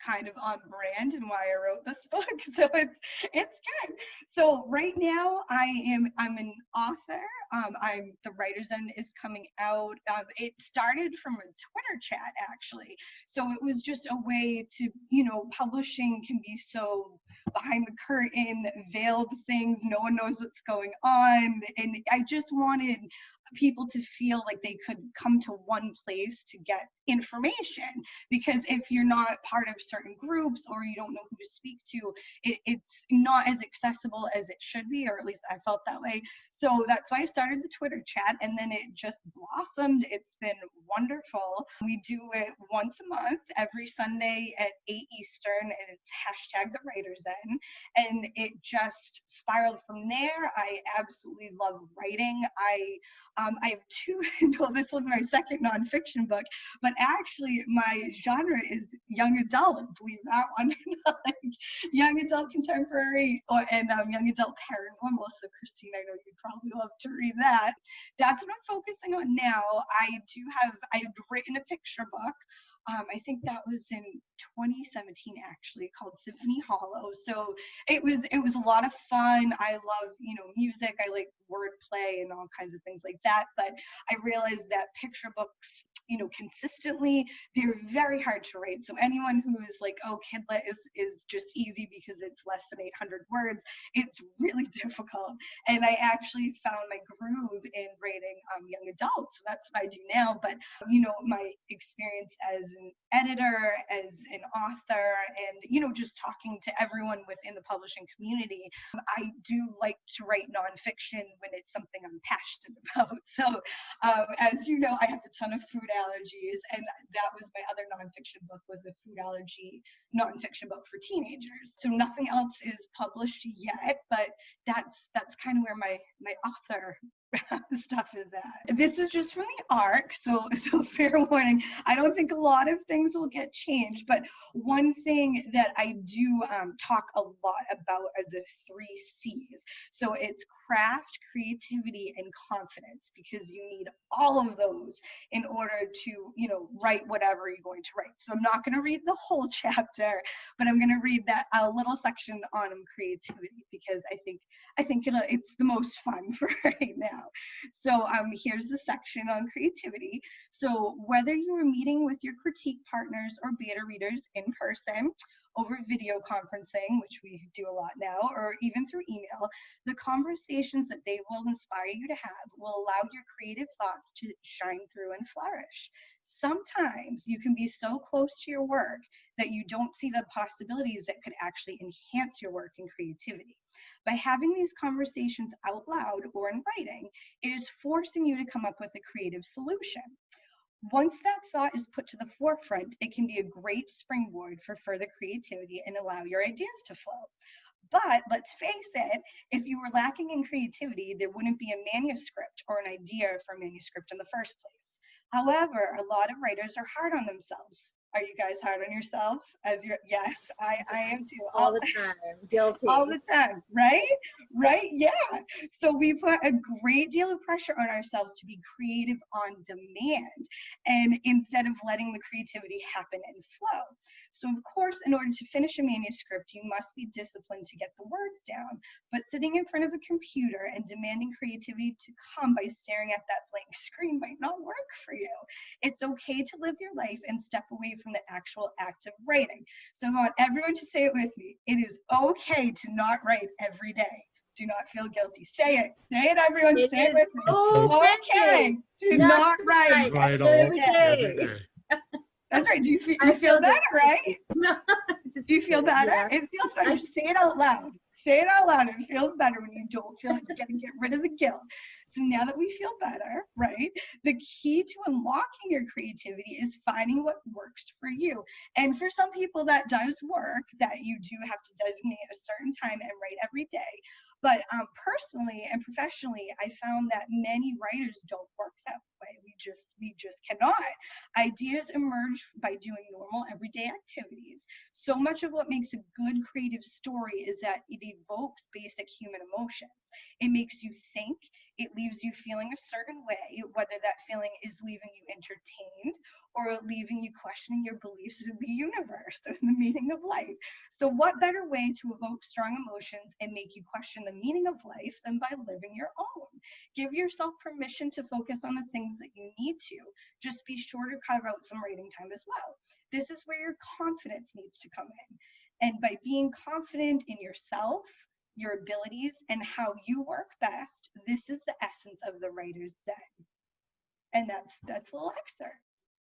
kind of on brand and why I wrote this book. So it's good. So right now I'm an author. The Writer's Zen is coming out. It started from a Twitter chat, actually. So it was just a way to, publishing can be so behind the curtain, veiled things. No one knows what's going on. And I just wanted people to feel like they could come to one place to get information, because if you're not part of certain groups or you don't know who to speak to, it's not as accessible as it should be, or at least I felt that way. So that's why I started the Twitter chat, and then it just blossomed. It's been wonderful. We do it once a month, every Sunday at 8 Eastern, and it's hashtag the Writer's Zen. And it just spiraled from there. I absolutely love writing. I have two, no, this was my second nonfiction book, but actually my genre is young adult, believe that one, like young adult contemporary and young adult paranormal. So Christine, I know you'd probably love to read that. That's what I'm focusing on now. I've written a picture book. I think that was in 2017, actually, called Symphony Hollow. So it was a lot of fun. I love, music. I like wordplay and all kinds of things like that. But I realized that picture books, consistently, they're very hard to write. So anyone who is like, oh, Kidlit is just easy because it's less than 800 words, it's really difficult. And I actually found my groove in writing young adults. So that's what I do now. But, my experience as an editor, as an author, and, just talking to everyone within the publishing community, I do like to write nonfiction when it's something I'm passionate about. So as you know, I have a ton of food allergies, and that was my other nonfiction book, was a food allergy nonfiction book for teenagers. So nothing else is published yet, but that's kind of where my author stuff is at. This is just from the ARC, so fair warning. I don't think a lot of things will get changed, but one thing that I do talk a lot about are the 3 C's. So it's craft, creativity, and confidence, because you need all of those in order to, write whatever you're going to write. So I'm not going to read the whole chapter, but I'm going to read that little section on creativity, because I think it's the most fun for right now. So here's the section on creativity. So whether you are meeting with your critique partners or beta readers in person, over video conferencing, which we do a lot now, or even through email, the conversations that they will inspire you to have will allow your creative thoughts to shine through and flourish. Sometimes you can be so close to your work that you don't see the possibilities that could actually enhance your work and creativity. By having these conversations out loud or in writing, it is forcing you to come up with a creative solution. Once that thought is put to the forefront, it can be a great springboard for further creativity and allow your ideas to flow. But let's face it, if you were lacking in creativity, there wouldn't be a manuscript or an idea for a manuscript in the first place. However, a lot of writers are hard on themselves. Are you guys hard on yourselves? Yes, I am too. All the time, guilty. All the time, right? Right, yeah. So we put a great deal of pressure on ourselves to be creative on demand, and instead of letting the creativity happen and flow. So of course, in order to finish a manuscript, you must be disciplined to get the words down, but sitting in front of a computer and demanding creativity to come by staring at that blank screen might not work for you. It's okay to live your life and step away from the actual act of writing. So I want everyone to say it with me. It is okay to not write every day. Do not feel guilty. Say it, everyone. Say it with me. Okay to not write every day. That's right. Do you feel better, right? No. Do you feel better? Yeah. It feels better. Say it out loud. Say it out loud. It feels better when you don't feel like you gotta get rid of the guilt. So now that we feel better, right, the key to unlocking your creativity is finding what works for you. And for some people that does work, that you do have to designate a certain time and write every day. But personally and professionally, I found that many writers don't work that way. We just cannot. Ideas emerge by doing normal everyday activities. So much of what makes a good creative story is that it evokes basic human emotions. It makes you think, It leaves you feeling a certain way, whether that feeling is leaving you entertained or leaving you questioning your beliefs in the universe or the meaning of life. So what better way to evoke strong emotions and make you question the meaning of life than by living your own? Give yourself permission to focus on the things that you need to. Just be sure to carve out some writing time as well. This is where your confidence needs to come in. And by being confident in yourself, your abilities, and how you work best, this is the essence of the writer's zen. And that's a little excerpt.